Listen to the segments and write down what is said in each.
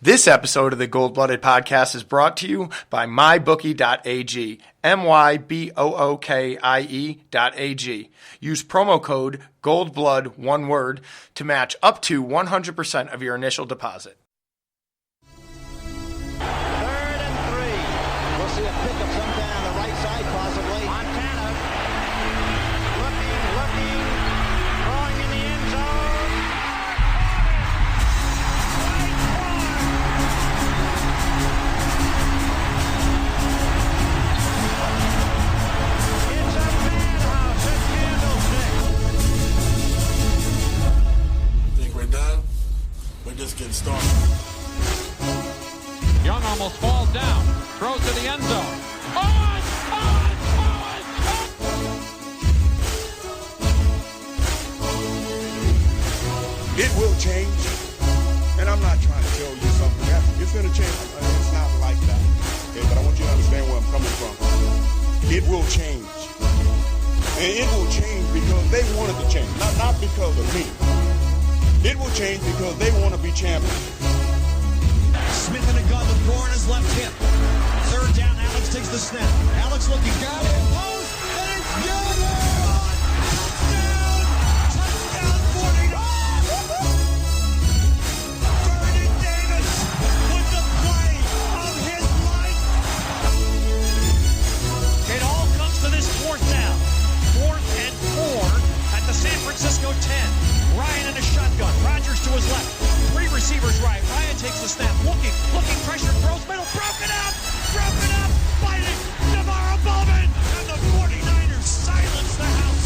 This episode of the Gold Blooded Podcast is brought to you by mybookie.ag, mybookie.ag. Use promo code GOLDBLOOD, one word, to match up to 100% of your initial deposit. 3rd and 3. We'll see a pickup sometime on the right side, possibly. Montana looking, throwing in the end zone. It's a madhouse at Candlestick. Think we're done? We're just getting started. Young almost falls down, throws to the end zone. Owen! It will change, and I'm not trying to tell you something. It's going to change. It's not like that. Okay, but I want you to understand where I'm coming from. It will change. And it will change because they wanted to change, not because of me. It will change because they want to be champions. Smith in a gun with Gore on his left hip. 3rd down, Alex takes the snap. Alex looking, got it, post, and it's good! Touchdown, 49! Vernon Davis with the play of his life. It all comes to this 4th down. 4th and 4 at the San Francisco 10. Ryan in a shotgun. Rodgers to his left. 3 receivers right. Ryan takes the snap. Looking, pressure, throws middle. Broken up, fighting. Navarro Bowman. And the 49ers silence the house.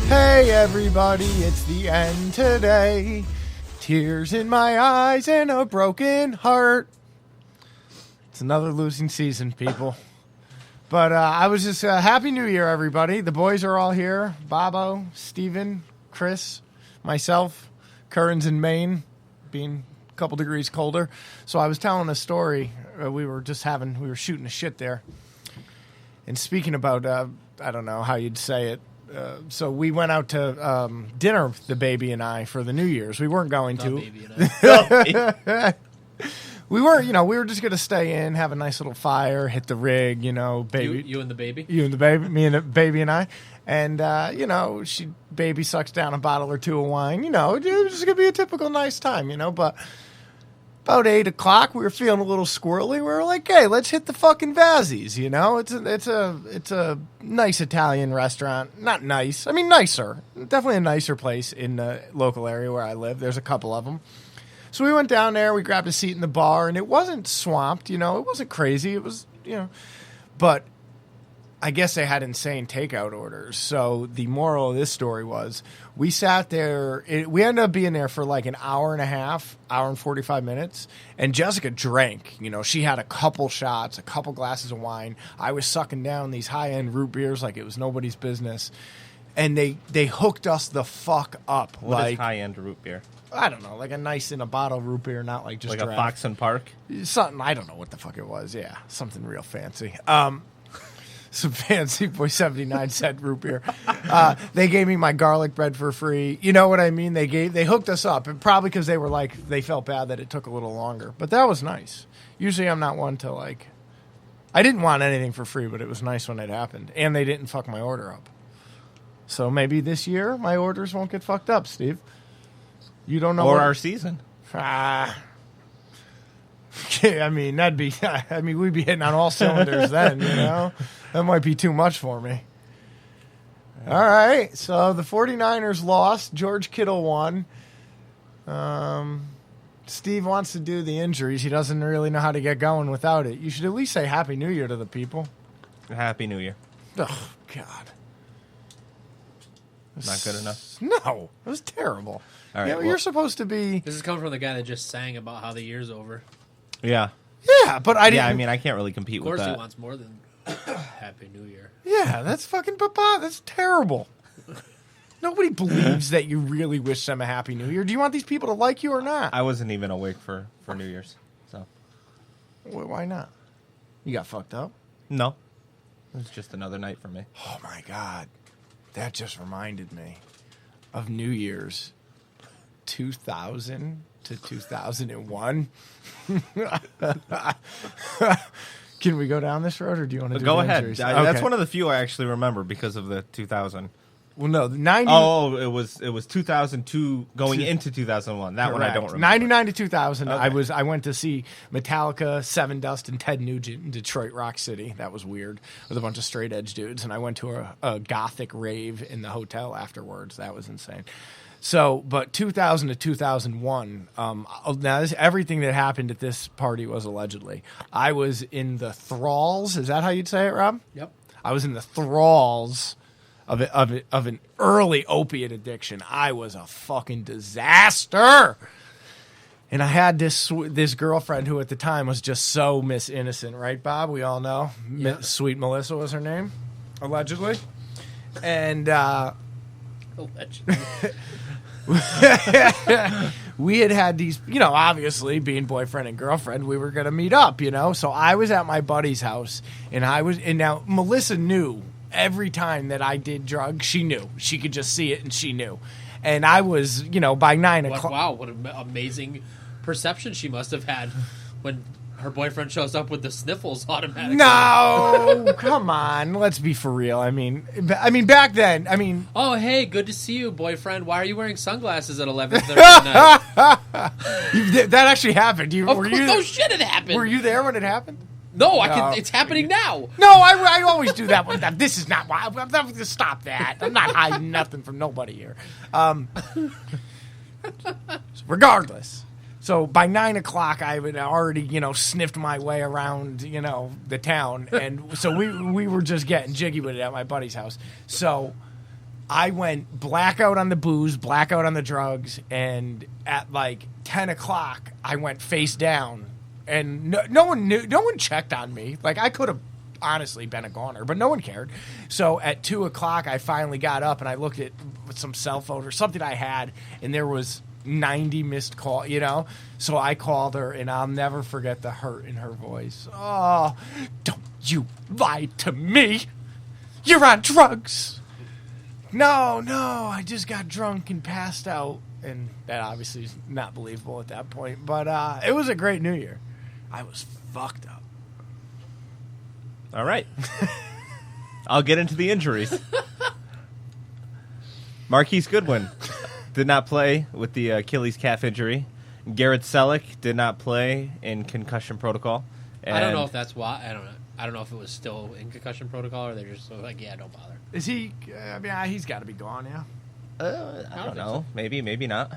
Hey everybody, it's the end today. Tears in my eyes and a broken heart. It's another losing season, people. But I was just Happy New Year, everybody. The boys are all here. Bobo, Steven, Chris, myself. Curran's in Maine, being a couple degrees colder. So I was telling a story. We were shooting the shit there. And speaking about, I don't know how you'd say it. So we went out to dinner, the baby and I, for the New Year's. We weren't going to. Baby and I. We were just going to stay in, have a nice little fire, hit the rig, baby. You and the baby? You and the baby, me and the baby and I. And, baby sucks down a bottle or two of wine. It was just going to be a typical nice time, But about 8 o'clock, we were feeling a little squirrely. We were like, hey, let's hit the fucking Vazzi's, It's a nice Italian restaurant. Not nice. I mean, nicer. Definitely a nicer place in the local area where I live. There's a couple of them. So we went down there, we grabbed a seat in the bar, and it wasn't swamped, it wasn't crazy. It was, but I guess they had insane takeout orders. So the moral of this story was we sat there, we ended up being there for like an hour and a half, hour and 45 minutes, and Jessica drank. She had a couple shots, a couple glasses of wine. I was sucking down these high-end root beers like it was nobody's business. And they hooked us the fuck up. What is high-end root beer? I don't know, like a nice in a bottle root beer, not like just like draft. a Fox and Park? Something, I don't know what the fuck it was. Yeah, something real fancy. Some fancy boy 79-cent root beer. They gave me my garlic bread for free. You know what I mean? They hooked us up, and probably because they felt bad that it took a little longer. But that was nice. Usually I'm not one to I didn't want anything for free, but it was nice when it happened, and they didn't fuck my order up. So maybe this year my orders won't get fucked up, Steve. You don't know. Or our season. I mean, we'd be hitting on all cylinders then, That might be too much for me. All right, so the 49ers lost. George Kittle won. Steve wants to do the injuries. He doesn't really know how to get going without it. You should at least say Happy New Year to the people. Happy New Year. Oh, God. Not good enough? No, it was terrible. All right, You're supposed to be... This is coming from the guy that just sang about how the year's over. Yeah. Yeah, but I didn't... Yeah, I mean, I can't really compete with that. Of course he wants more than Happy New Year. Yeah, that's fucking papa. That's terrible. Nobody believes that you really wish them a Happy New Year. Do you want these people to like you or not? I wasn't even awake for New Year's, so... Why not? You got fucked up? No. It was just another night for me. Oh, my God. That just reminded me. of New Year's 2000 to 2001. Can we go down this road, or do you want to Go the ahead. injuries? That's Okay. one of the few I actually remember because of the 2000. Well, no, the 90. Oh, it was 2002 going into 2001. That one I don't Correct. remember. 99 to 2000. Okay. I went to see Metallica, Seven Dust, and Ted Nugent in Detroit Rock City. That was weird with a bunch of straight edge dudes. And I went to a gothic rave in the hotel afterwards. That was insane. So, but 2000 to 2001. Now everything that happened at this party was allegedly. I was in the thralls. Is that how you'd say it, Rob? Yep. I was in the thralls of an early opiate addiction. I was a fucking disaster. And I had this girlfriend who at the time was just so Miss Innocent, right, Bob? We all know. Yeah. Sweet Melissa was her name, allegedly. And Allegedly. we had these, obviously being boyfriend and girlfriend, we were going to meet up, So I was at my buddy's house, and now Melissa knew every time that I did drugs. She knew. She could just see it, and she knew. And I was, by 9 o'clock. Wow, what an amazing perception she must have had when her boyfriend shows up with the sniffles automatically. No, come on. Let's be for real. I mean, back then. Oh, hey, good to see you, boyfriend. Why are you wearing sunglasses at 11:30 at night? that actually happened. No shit, it happened. Were you there when it happened? No, No. it's happening now. No, I always do that one. This is not why. I'm going to stop that. I'm not hiding nothing from nobody here. Regardless. So by 9 o'clock, I had already, sniffed my way around, the town. And so we were just getting jiggy with it at my buddy's house. So I went blackout on the booze, blackout on the drugs. And at like 10 o'clock, I went face down. And no one checked on me. Like, I could have honestly been a goner, but no one cared. So at 2 o'clock, I finally got up and I looked at some cell phone or something I had, and there was 90 missed call, So I called her, and I'll never forget the hurt in her voice. Oh, don't you lie to me. You're on drugs. No, I just got drunk and passed out. And that obviously is not believable at that point. But it was a great New Year. I was fucked up. All right. I'll get into the injuries. Marquise Goodwin did not play with the Achilles calf injury. Garrett Selleck did not play in concussion protocol. I don't know if that's why. I don't know if it was still in concussion protocol or they're just like, yeah, don't bother. Is he? He's got to be gone, yeah. I don't know. Maybe not.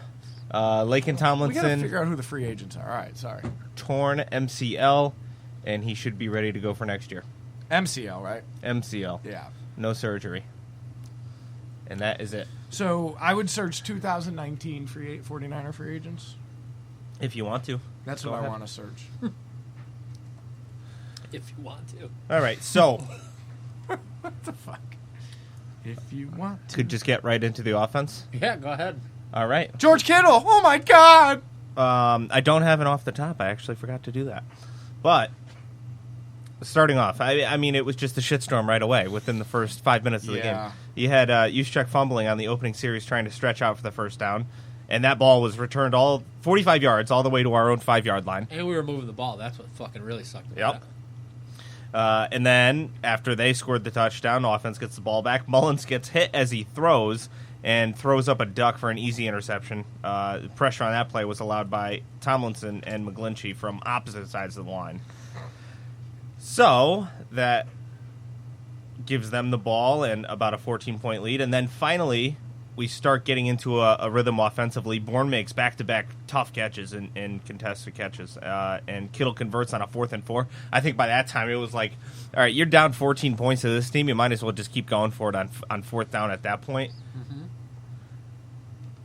Laken We got to Tomlinson, figure out who the free agents are. All right, sorry. torn MCL, and he should be ready to go for next year. MCL, right? MCL. Yeah. No surgery. And that is it. So I would search 2019 49er free agents. If you want to. That's Go what ahead. I want to search. If you want to. All right, so What the fuck? If you want to. could just get right into the offense. Yeah, go ahead. All right. George Kittle. Oh my God. I don't have it off the top. I actually forgot to do that. But starting off, I mean, it was just a shitstorm right away within the first 5 minutes of the game. Yeah. You had Juszczyk fumbling on the opening series trying to stretch out for the first down, and that ball was returned all 45 yards all the way to our own 5-yard line. And we were moving the ball. That's what fucking really sucked about Yep. it. And then after they scored the touchdown, offense gets the ball back. Mullins gets hit as he throws and throws up a duck for an easy interception. Pressure on that play was allowed by Tomlinson and McGlinchey from opposite sides of the line. So that gives them the ball and about a 14-point lead. And then finally, we start getting into a rhythm offensively. Bourne makes back-to-back tough catches and contested catches. And Kittle converts on a 4th and 4. I think by that time it was like, all right, you're down 14 points to this team. You might as well just keep going for it on 4th down at that point. Mm-hmm.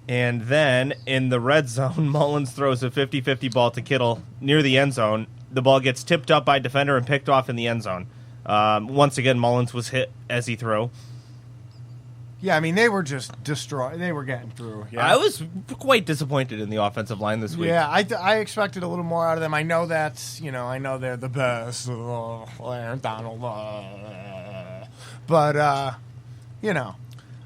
And then in the red zone, Mullins throws a 50-50 ball to Kittle near the end zone. The ball gets tipped up by a defender and picked off in the end zone. Once again, Mullins was hit as he threw. Yeah, I mean, they were just destroyed. They were getting through. Yeah. I was quite disappointed in the offensive line this week. Yeah, I expected a little more out of them. I know that's, I know they're the best. Aaron Donald. But,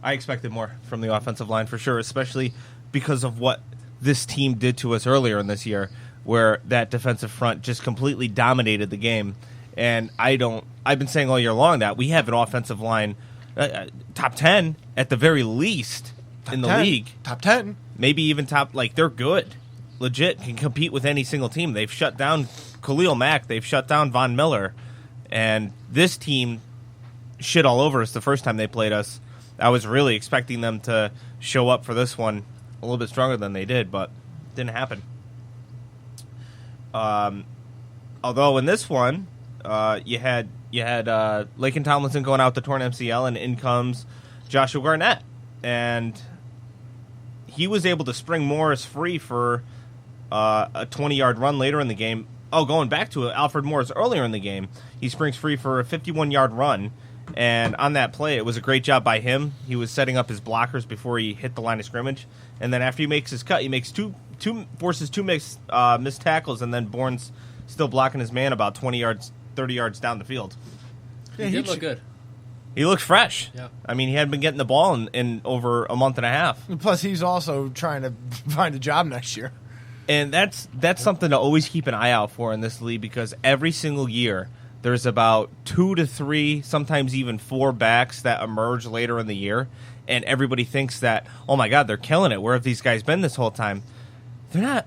I expected more from the offensive line for sure, especially because of what this team did to us earlier in this year, where that defensive front just completely dominated the game. And I've been saying all year long that we have an offensive line top 10 at the very least in the league. Top 10. Maybe even top, like, they're good. Legit, can compete with any single team. They've shut down Khalil Mack. They've shut down Von Miller. And this team shit all over us the first time they played us. I was really expecting them to show up for this one a little bit stronger than they did, but it didn't happen. Although in this one, you had Laken Tomlinson going out with the torn MCL, and in comes Joshua Garnett. And he was able to spring Morris free for a 20-yard run later in the game. Oh, going back to it, Alfred Morris earlier in the game, he springs free for a 51-yard run. And on that play, it was a great job by him. He was setting up his blockers before he hit the line of scrimmage. And then after he makes his cut, he makes forces two missed tackles, and then Bourne's still blocking his man about 20 yards, 30 yards down the field. Yeah, he did look good. He looked fresh. Yeah. I mean, he hadn't been getting the ball in over a month and a half. Plus, he's also trying to find a job next year. And that's something to always keep an eye out for in this league, because every single year there's about 2 to 3, sometimes even 4 backs that emerge later in the year, and everybody thinks that, oh my God, they're killing it. Where have these guys been this whole time? They're not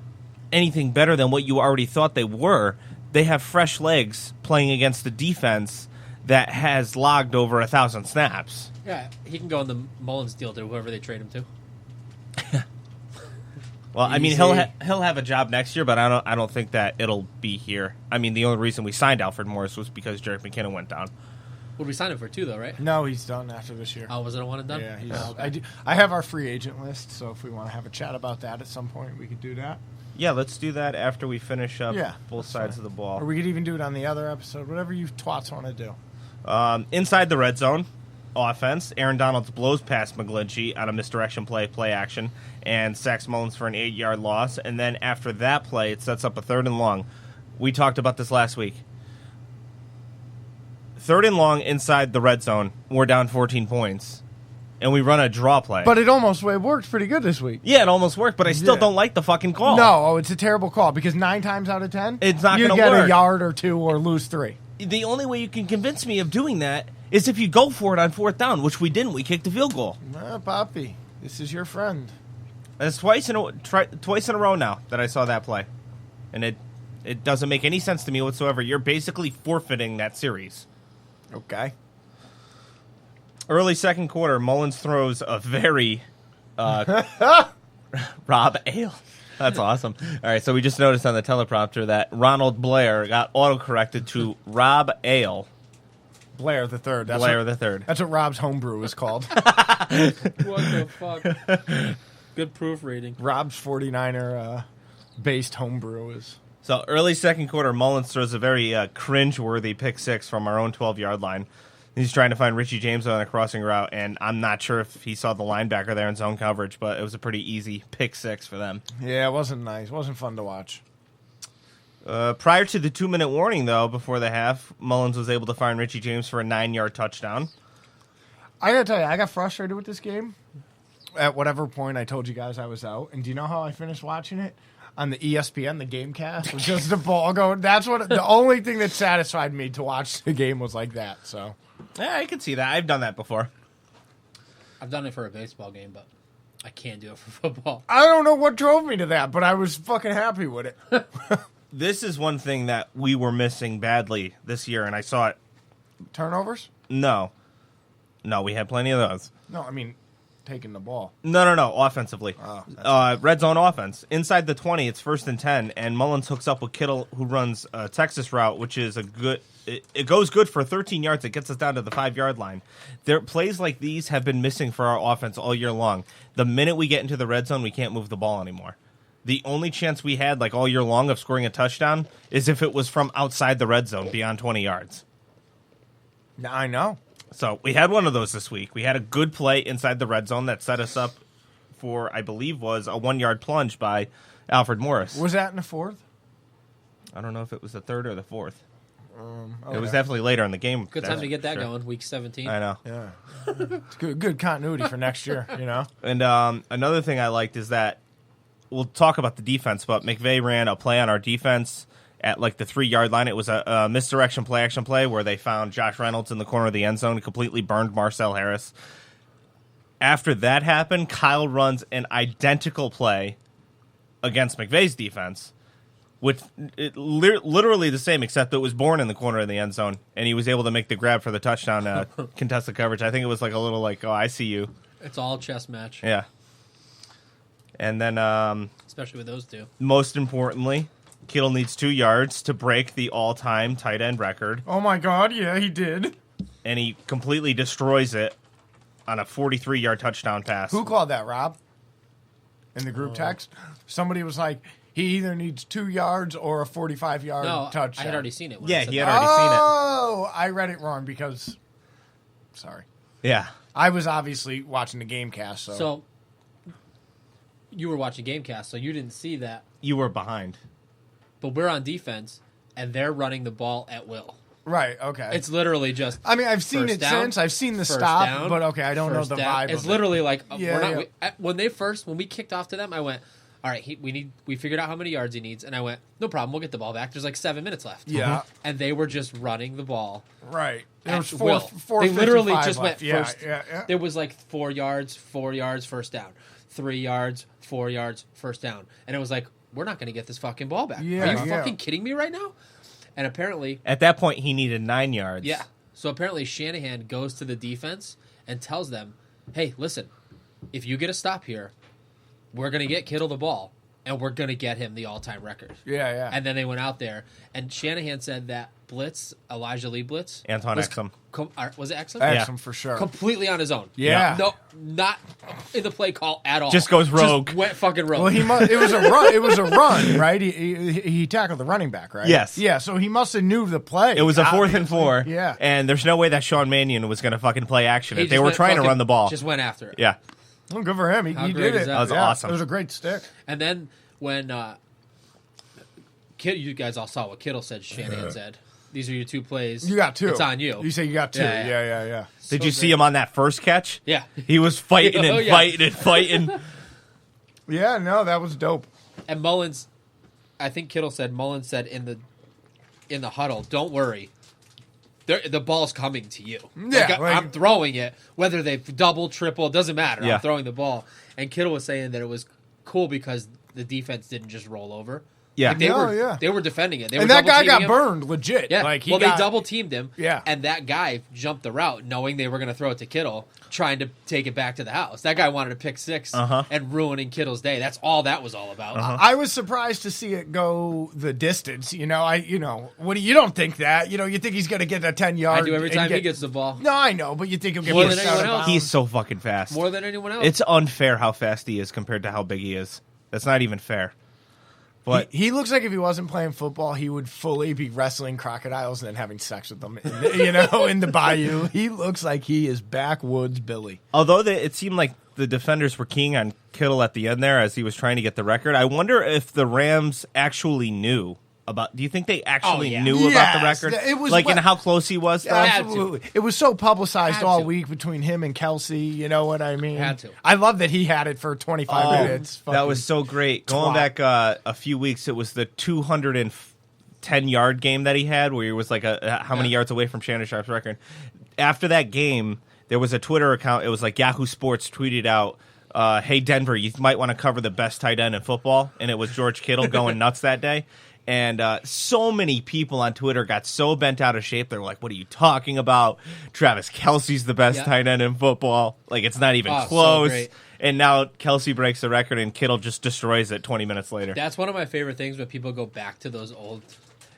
anything better than what you already thought they were. They have fresh legs playing against the defense that has logged over 1,000 snaps. Yeah, he can go on the Mullins deal to whoever they trade him to. Well, I mean, he'll have a job next year, but I don't think that it'll be here. I mean, the only reason we signed Alfred Morris was because Jerick McKinnon went down. Would we sign him for 2 though, right? No, he's done after this year. Oh, was it a one and done? Yeah, he's. Oh, okay. I have our free agent list, so if we want to have a chat about that at some point, we could do that. Yeah, let's do that after we finish up Yeah, both sides of the ball. Or we could even do it on the other episode, whatever you twats want to do. Inside the red zone offense, Aaron Donalds blows past McGlinchey on a misdirection play action, and sacks Mullins for an 8-yard loss. And then after that play, it sets up a 3rd and long. We talked about this last week. 3rd and long inside the red zone. We're down 14 points. And we run a draw play. But it worked pretty good this week. Yeah, it almost worked, but I still don't like the fucking call. No, it's a terrible call, because 9 times out of 10, it's not going to you get work. a yard or 2 or lose 3. The only way you can convince me of doing that is if you go for it on 4th down, which we didn't. We kicked the field goal. Nah, Poppy, this is your friend. That's twice in a row now that I saw that play. And it doesn't make any sense to me whatsoever. You're basically forfeiting that series. Okay. Early second quarter, Mullins throws a very Rob Ale. That's awesome. All right, so we just noticed on the teleprompter that Ronald Blair got autocorrected to Rob Ale. Blair the Third. Blair the Third. That's what Rob's homebrew is called. What the fuck? Good proofreading. Rob's 49er based homebrew is. So early second quarter, Mullins throws a very cringe-worthy pick 6 from our own 12-yard line. He's trying to find Richie James on a crossing route, and I'm not sure if he saw the linebacker there in zone coverage, but it was a pretty easy pick 6 for them. Yeah, it wasn't nice. It wasn't fun to watch. Prior to the 2-minute warning, though, before the half, Mullins was able to find Richie James for a 9-yard touchdown. I gotta tell you, I got frustrated with this game. At whatever point I told you guys I was out, and do you know how I finished watching it? On the ESPN, the GameCast, with just the ball going. That's what the only thing that satisfied me to watch the game was like that. So, yeah, I can see that. I've done that before. I've done it for a baseball game, but I can't do it for football. I don't know what drove me to that, but I was fucking happy with it. This is one thing that we were missing badly this year, and I saw it. Turnovers? No, we had plenty of those. No, I mean taking the ball. No, offensively. Oh, red zone offense. Inside the 20, it's 1st and 10, and Mullins hooks up with Kittle, who runs a Texas route, which is a good... It goes good for 13 yards. It gets us down to the 5-yard line. Plays like these have been missing for our offense all year long. The minute we get into the red zone, we can't move the ball anymore. The only chance we had, like all year long, of scoring a touchdown is if it was from outside the red zone, beyond 20 yards. I know. So we had one of those this week. We had a good play inside the red zone that set us up for, I believe, was a 1-yard plunge by Alfred Morris. Was that in the 4th? I don't know if it was the 3rd or the 4th. It was definitely later in the game. Good time to get that going, week 17. I know. Yeah. It's good continuity for next year, you know? And another thing I liked is that we'll talk about the defense, but McVay ran a play on our defense at like the 3-yard line. It was a misdirection play action play where they found Josh Reynolds in the corner of the end zone and completely burned Marcel Harris. After that happened, Kyle runs an identical play against McVay's defense, which literally the same, except it was born in the corner of the end zone, and he was able to make the grab for the touchdown contested coverage. I think it was like a little like, oh, I see you. It's all chess match. Yeah. And then, especially with those two. Most importantly, Kittle needs 2 yards to break the all-time tight end record, Oh, my God. Yeah, he did. and he completely destroys it on a 43-yard touchdown pass. Who called that, Rob? In the group text? Somebody was like, he either needs 2 yards or a 45-yard No, touchdown. I had already seen it. When Yeah, I said he had that. already seen it. Oh, I read it wrong because... Sorry. Yeah. I was obviously watching the Gamecast, so... So, you were watching Gamecast, so you didn't see that. You were behind. But we're on defense, and they're running the ball at will. Right, okay. It's literally just. I mean, I've seen first it down, since. I've seen the first stop, down, but okay, I don't know first the down. vibe It's of literally like Yeah, we're not. yeah. When we kicked off to them, I went, all right, we figured out how many yards he needs, and I went, no problem, we'll get the ball back. There's like 7 minutes left. Yeah. And they were just running the ball. Right. There At was will. four They literally 55 just left. went first. Yeah. There was like 4 yards, first down. 3 yards, 4 yards, first down. And it was like, we're not going to get this fucking ball back. Yeah, Are you yeah. fucking kidding me right now? And apparently, At that point, he needed 9 yards. yeah. So apparently Shanahan goes to the defense and tells them, hey, listen, if you get a stop here, we're going to get Kittle the ball, and we're going to get him the all-time record. Yeah. And then they went out there, and Shanahan said that blitz, Elijah Lee blitz, Anton was Exum. Was it Exum? Exum for sure. Completely on his own. Yeah. No, not in the play call at all. Just goes rogue. Just went fucking rogue. Well, it was a run. It was a run, right? He tackled the running back, right? Yes. Yeah. So he must have knew the play. It was a 4th and obviously. 4. Yeah. And there's no way that Sean Mannion was going to fucking play action He if they just were went trying to fucking- run the ball. Just went after it. Yeah. Well, good for him. He great did is it. that? That was Yeah. awesome. It was a great stick. And then when you guys all saw what Kittle said, Shanahan said, these are your 2 plays. You got 2. It's on you. You say you got 2. Yeah. Yeah. Did you see him on that first catch? Yeah. He was fighting Oh, and yeah. fighting and fighting. Yeah, no, that was dope. And Mullins, I think Kittle said, Mullins said in the huddle, don't worry. The ball's coming to you. Yeah, I'm throwing it. Whether they double, triple, it doesn't matter. Yeah. I'm throwing the ball. And Kittle was saying that it was cool because the defense didn't just roll over. Yeah. Like Yeah. they were defending it. They And were that guy got double-teaming him. burned, legit. Yeah. Like, they double teamed him. Yeah. And that guy jumped the route knowing they were going to throw it to Kittle, trying to take it back to the house. That guy wanted to pick 6 and ruining Kittle's day. That's all that was all about. I was surprised to see it go the distance. You don't think that. You think he's going to get a 10-yard. I do every time he gets the ball. No, I know, but you think he'll get More pushed than out of anyone else. bounds. He's so fucking fast. More than anyone else. It's unfair how fast he is compared to how big he is. That's not even fair. But He looks like if he wasn't playing football, he would fully be wrestling crocodiles and then having sex with them, in the bayou. He looks like he is backwoods Billy. although it seemed like the defenders were keying on Kittle at the end there as he was trying to get the record, I wonder if the Rams actually knew about. Do you think they actually yeah. knew about the Yes, record? it was like what- in how close he was. Though? Had to. Absolutely. It was so publicized Had all to. week between him and Kelsey. You know what I mean? Had to. I love that he had it for 25 minutes. That was so great. Going twat. back a few weeks, it was the 210-yard game that he had, where he was like how many yards away from Shannon Sharp's record. After that game, there was a Twitter account. It was like Yahoo Sports tweeted out, "Hey Denver, you might want to cover the best tight end in football," and it was George Kittle going nuts that day. And so many people on Twitter got so bent out of shape. They're like, "What are you talking about? Travis Kelce's the best Yeah. tight end in football. Like, it's not even Oh, so close." great. And now Kelsey breaks the record, and Kittle just destroys it 20 minutes later. That's one of my favorite things when people go back to those old.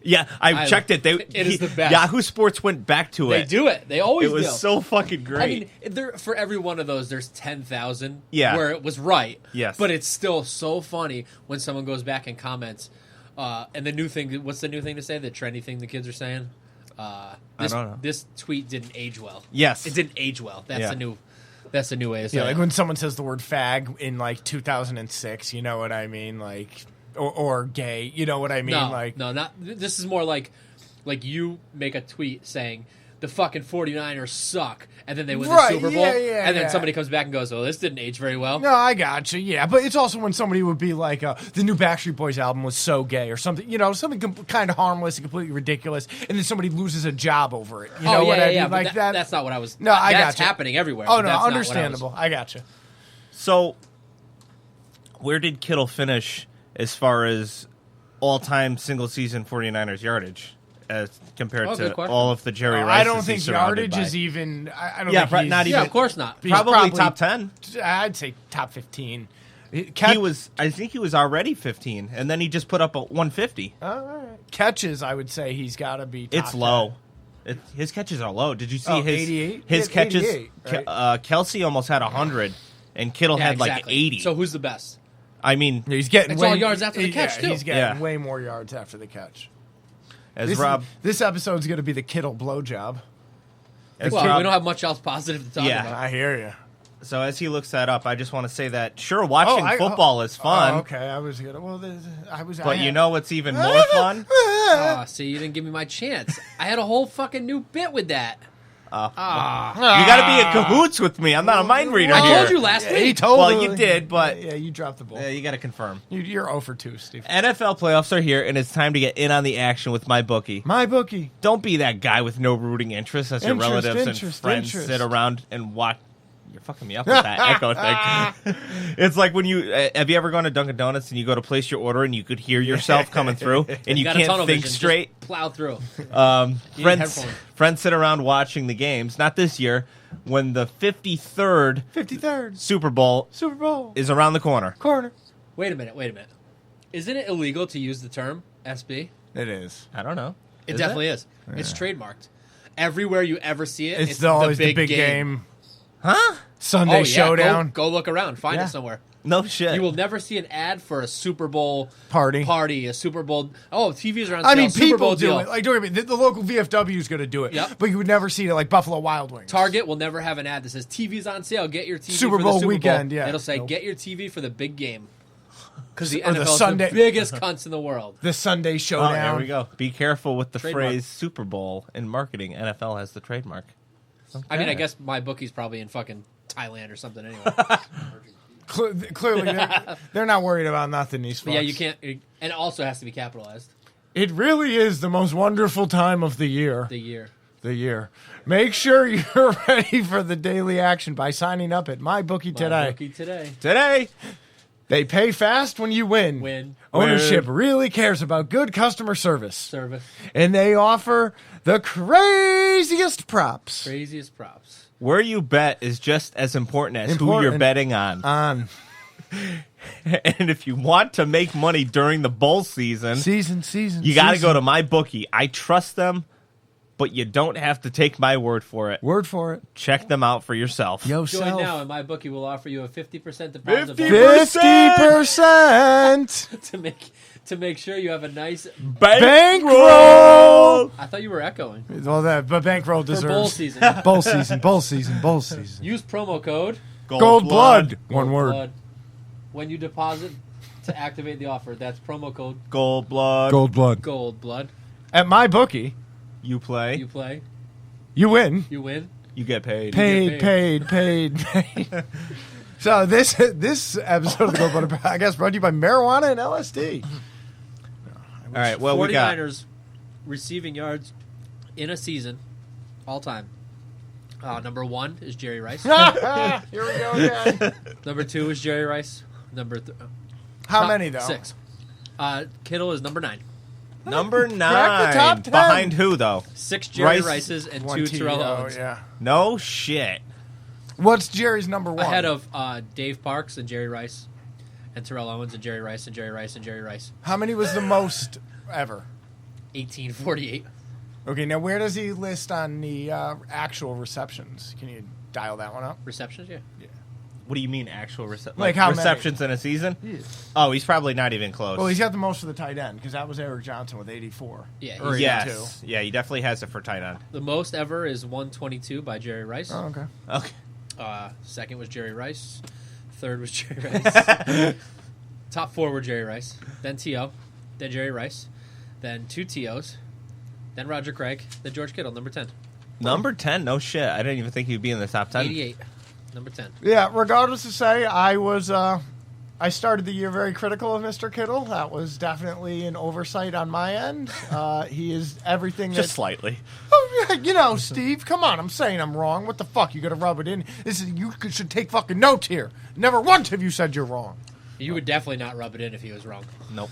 Yeah, I checked it. It is the best. Yahoo Sports went back to They it. do it. They always It was do. so fucking great. I mean, for every one of those, there's 10,000 Yeah. where it was right. Yes. But it's still so funny when someone goes back and comments. And the new thing, what's the new thing to say? The trendy thing the kids are saying? I don't know. This tweet didn't age well. Yes. It didn't age well. That's Yeah. the new way to say Yeah, it. like when someone says the word fag in like 2006, you know what I mean? Like, or gay, you know what I mean? No, like, no, not. This is more like Like, you make a tweet saying, the fucking 49ers suck, and then they win Right, the Super Bowl, yeah, and then yeah. somebody comes back and goes, "Oh, this didn't age very well." No, I got you. Yeah, but it's also when somebody would be like, the new Backstreet Boys album was so gay or something, something kind of harmless and completely ridiculous, and then somebody loses a job over it. You know what I mean? but like that. That's not what I was. No, I that's gotcha. happening everywhere. Oh but no, that's not what I was- understandable. I got you. So, where did Kittle finish as far as all-time single-season 49ers yardage as compared Oh, good to question. all of the Jerry Rices I don't he's think surrounded yardage by? is even. I don't Yeah, think but he's, not even- Yeah, of course not. he's Probably top 10. I'd say top 15. I think he was already 15, and then he just put up a 150. All right. Catches, I would say he's got to be. Top It's 10. low. His catches are low. Did you see Oh, his 88? his He had catches? 88, right? Kelsey almost had 100, and Kittle Yeah, had like exactly. 80. So who's the best? I mean, He's getting It's way, all yards after the catch, too. He's getting Yeah. way more yards after the catch. as Rob, This episode's going to be the Kittle blowjob. as Well, Rob- we don't have much else positive to talk Yeah. about. I hear you. so as he looks that up, I just want to say that sure, watching football is fun, Oh, okay, I was gonna. Well, but you know what's even more fun? Ah, see, you didn't give me my chance. I had a whole fucking new bit with that. You got to be in cahoots with me. I'm not a mind reader I here. told you last Yeah, he week. told Well, me. you did, but yeah, you dropped the ball. you got to confirm. You're 0 for 2, Steve. NFL playoffs are here, and it's time to get in on the action with my bookie. My bookie. Don't be that guy with no rooting interest as your relatives and friends interest. sit around and watch. You're fucking me up with that echo thing. It's like when you have you ever gone to Dunkin' Donuts and you go to place your order and you could hear yourself coming through and you got a can't tunnel think vision, just straight. plow through. need Friends headphones. sit around watching the games. Not this year when the 53rd 53rd Super Bowl Super Bowl is around the corner. corner. Wait a minute. Isn't it illegal to use the term SB? It is. I don't know. It definitely is. It's trademarked. Everywhere you ever see it, It's always the big game. Huh? Sunday Oh, yeah. showdown Go look around. Find Yeah. it somewhere. No shit. You will never see an ad for a Super Bowl party. a Super Bowl. Oh, TVs are on sale. I mean, Super Bowl people do deal. it. Like, don't get me. The local VFW is going to do it. Yep. But you would never see it like Buffalo Wild Wings. Target will never have an ad that says TV's on sale. Get your TV Super for Bowl the Super weekend, Bowl. yeah. It'll say Nope. get your TV for the big game. Because the Or the NFL is Sunday- the biggest cunts in the world. The Sunday Oh, showdown. there we go. Be careful with the Trademark. phrase Super Bowl in marketing. NFL has the trademark. I mean, I guess my bookie's probably in fucking Thailand or something anyway. Clearly, they're not worried about nothing. These But yeah, fucks. you can't. And it also has to be capitalized. It really is the most wonderful time of the year. The year. The year. Make sure you're ready for the daily action by signing up at MyBookie today. My bookie today. Today. They pay fast when you win. Win. Ownership really cares about good customer service. Service. And they offer the craziest props Craziest props. Where you bet is just as important as who you're Important. betting on. on And if you want to make money during the bowl season, season. you got to go to MyBookie. I trust them, but you don't have to take my word for it. Word for it. Check them out for yourself. Join Yourself. now, and my bookie will offer you a 50% deposit 50% to make sure you have a nice. bankroll. I thought you were echoing. Well, but bankroll deserves For bowl season. Bowl season. Bowl season. Bowl season. Use promo code Gold blood. One word. BLOOD when you deposit to activate the offer. That's promo code Gold blood. Gold blood. Gold Blood. At MyBookie, You play. You play, you win. you win. You get paid. Paid. So this episode of the Gold Blood Podcast brought to you by marijuana and LSD. All right. Well, we got 49ers receiving yards in a season, all time. Number 1 is Jerry Rice. Here we go again. Number 2 is Jerry Rice. How top many though? 6. Kittle is number 9. number 9. Crack the top 10. Behind who though? 6 Jerry Rice- Rices and One 2 T. Terrell Oh, Owens. yeah. No shit. What's Jerry's number 1? Ahead of Dave Parks and Jerry Rice, and Terrell Owens and Jerry Rice and Jerry Rice and Jerry Rice. How many was the most ever? 1848. Okay, now where does he list on the actual receptions? Can you dial that one up? Receptions, yeah. What do you mean actual Like how many? receptions in a season? Oh, he's probably not even close. Well, he's got the most for the tight end because that was Eric Johnson with 84. Yeah, Or he's- 82. yes. Yeah, he definitely has it for tight end. The most ever is 122 by Jerry Rice. Oh, okay. Okay. Second was Jerry Rice. Third was Jerry Rice. Top 4 were Jerry Rice. Then T.O. Then Jerry Rice. Then 2 T.O.s. then Roger Craig, then George Kittle, number 10. Number 10? No shit. I didn't even think he'd be in the top 10. 88, number 10. Yeah, regardless to say, I started the year very critical of Mr. Kittle. That was definitely an oversight on my end. He is everything Just that... slightly. Oh, yeah, you know, Steve, come on. I'm saying I'm wrong. What the fuck? You got to rub it in. You should take fucking notes here. Never once have you said you're wrong. You would definitely not rub it in if he was wrong. Nope.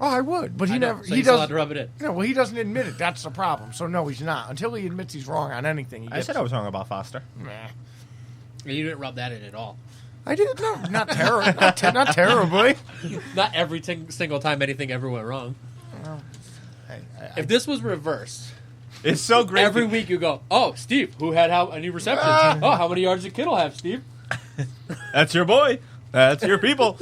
Oh, I would, but he never. So He he's allowed doesn't. to rub it in. Yeah, well, he doesn't admit it. That's the problem. So no, he's not. Until he admits he's wrong on anything. He I gets said I was wrong about Foster. Nah. You didn't rub that in at all. I did not terribly. Not terribly. Not every single time anything ever went wrong. If this was reversed, It's so great. every week you go, oh, Steve, who had how many receptions? Oh, how many yards did Kittle have, Steve? That's your boy. That's your people.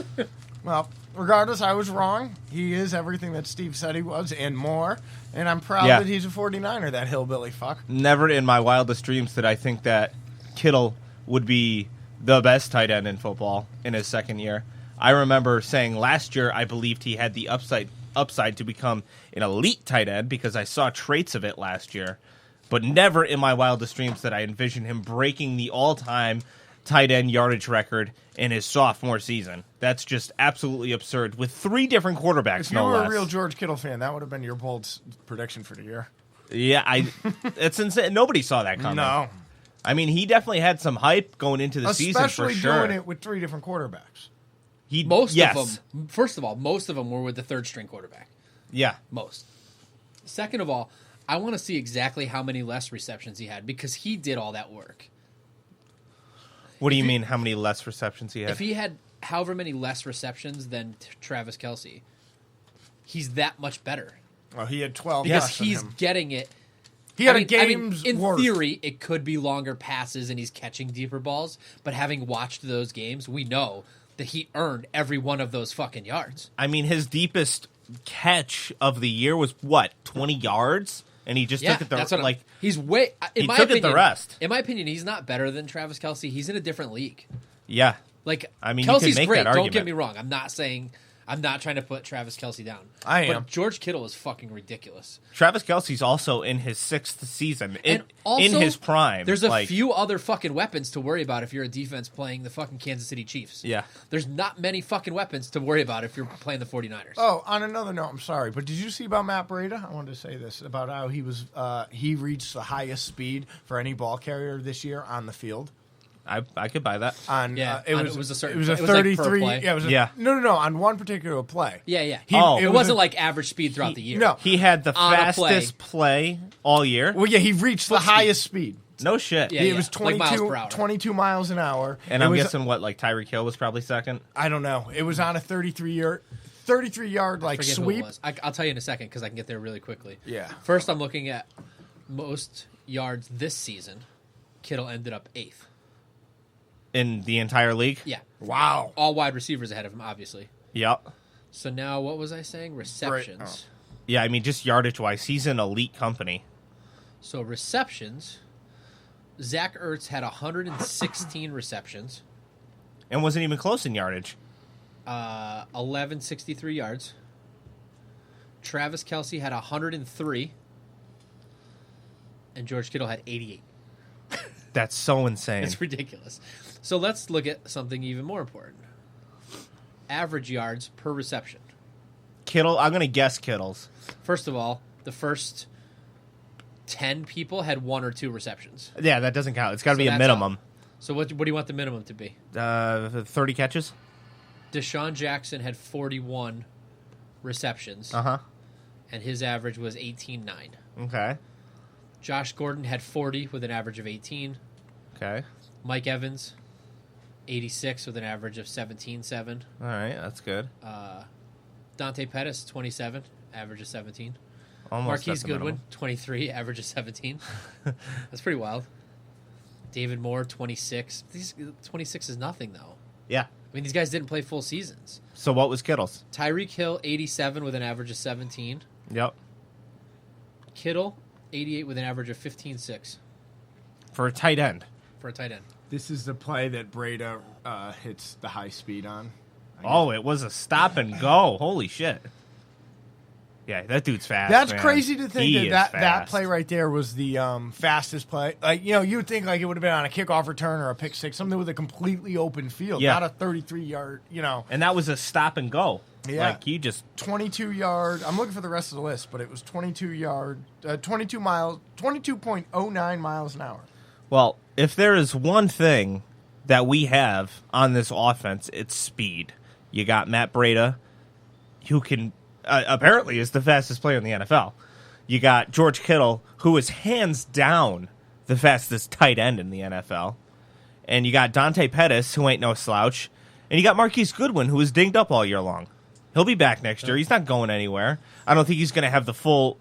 Well, regardless, I was wrong. He is everything that Steve said he was and more. And I'm proud Yeah. that he's a 49er, that hillbilly fuck. Never in my wildest dreams did I think that Kittle would be the best tight end in football in his second year. I remember saying last year I believed he had the upside to become an elite tight end because I saw traits of it last year. But never in my wildest dreams did I envision him breaking the all-time tight end yardage record in his sophomore season. That's just absolutely absurd with 3 different quarterbacks, If you no were less. a real George Kittle fan, that would have been your bold prediction for the year. Yeah, it's insane. Nobody saw that coming. No. I mean, he definitely had some hype going into the season for Especially sure. doing it with 3 different quarterbacks. Most of them, first of all, most of them were with the third string quarterback. Yeah. Most. Second of all, I want to see exactly how many less receptions he had because he did all that work. What do you mean, how many less receptions he had? If he had however many less receptions than Travis Kelce, he's that much better. Well, he had 12 Because less than he's him. getting it. He had a game's in worth. theory, it could be longer passes and he's catching deeper balls, but having watched those games, we know that he earned every one of those fucking yards. I mean, his deepest catch of the year was, what, 20 yards? And he just took it that's what like... he's way. In he my took opinion, it the rest. In my opinion, he's not better than Travis Kelce. He's in a different league. Yeah. Like, I mean, you can Kelsey's make great. that Don't argument. get me wrong. I'm not trying to put Travis Kelce down. I am. But George Kittle is fucking ridiculous. Travis Kelce's also in his 6th season. And In also, his prime. There's a like, few other fucking weapons to worry about if you're a defense playing the fucking Kansas City Chiefs. Yeah. There's not many fucking weapons to worry about if you're playing the 49ers. Oh, on another note, I'm sorry, but did you see about Matt Breida? I wanted to say this about how he reached the highest speed for any ball carrier this year on the field. I could buy that. It was a certain. It was a it was like per 33. play. Yeah, it was Yeah. No, on one particular play. Yeah. It wasn't like average speed throughout the year. No. He had the On a fastest play all year. Well, yeah, he reached the highest speed. No shit. Yeah. It was like 22, miles per hour. 22 miles an hour. And It I'm was- guessing what, like Tyreek Hill was probably second? I don't know. It was on a 33-yard like Forget who it sweep. was. I'll tell you in a second because I can get there really quickly. Yeah. First, I'm looking at most yards this season. Kittle ended up 8th. In the entire league? Yeah. Wow. All wide receivers ahead of him, obviously. Yep. So now, what was I saying? Receptions. Yeah, I mean, just yardage-wise, he's an elite company. So receptions, Zach Ertz had 116 receptions, And wasn't even close in yardage. 1163 yards. Travis Kelce had 103, and George Kittle had 88. That's so insane. It's ridiculous. So let's look at something even more important. Average yards per reception. Kittle, I'm going to guess Kittle's. First of all, the first 10 people had 1 or 2 receptions. Yeah, that doesn't count. It's got to So be a that's minimum. So what do you want the minimum to be? 30 catches? Deshaun Jackson had 41 receptions, Uh-huh. and his average was 18.9. Okay. Josh Gordon had 40 with an average of 18. Okay. Mike Evans, 86 with an average of 17.7. All right, that's good. Dante Pettis, 27, average of 17. Almost Marquise at the Goodwin, minimum. 23, average of 17. That's pretty wild. David Moore, 26. 26 is nothing, though. Yeah. I mean, these guys didn't play full seasons. So what was Kittle's? Tyreek Hill, 87 with an average of 17. Yep. Kittle, 88 with an average of 15.6 For a tight end. for a tight end. This is the play that Breida hits the high speed on. Oh, it was a stop and go. Holy shit. Yeah, that dude's fast. That's man. crazy to think He that is that fast. play right there was the fastest play. Like, you know, you would think like it would have been on a kickoff return or a pick six, something with a completely open field, Yeah. not a 33-yard, you know. And that was a stop and go. Yeah. Like, he just... 22-yard. I'm looking for the rest of the list, but it was 22.09 miles an hour. Well, if there is one thing that we have on this offense, it's speed. You got Matt Breida, who can... apparently is the fastest player in the NFL. You got George Kittle, who is hands down the fastest tight end in the NFL. And you got Dante Pettis, who ain't no slouch. And you got Marquise Goodwin, who is dinged up all year long. He'll be back next year. He's not going anywhere. I don't think he's going to have the full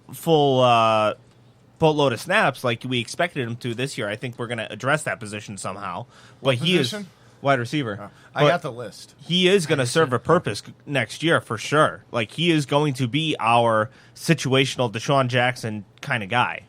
boatload of snaps like we expected him to this year. I think we're going to address that position somehow. But he is wide receiver. I got the list. He is going to serve a purpose next year for sure. Like, he is going to be our situational Deshaun Jackson kind of guy.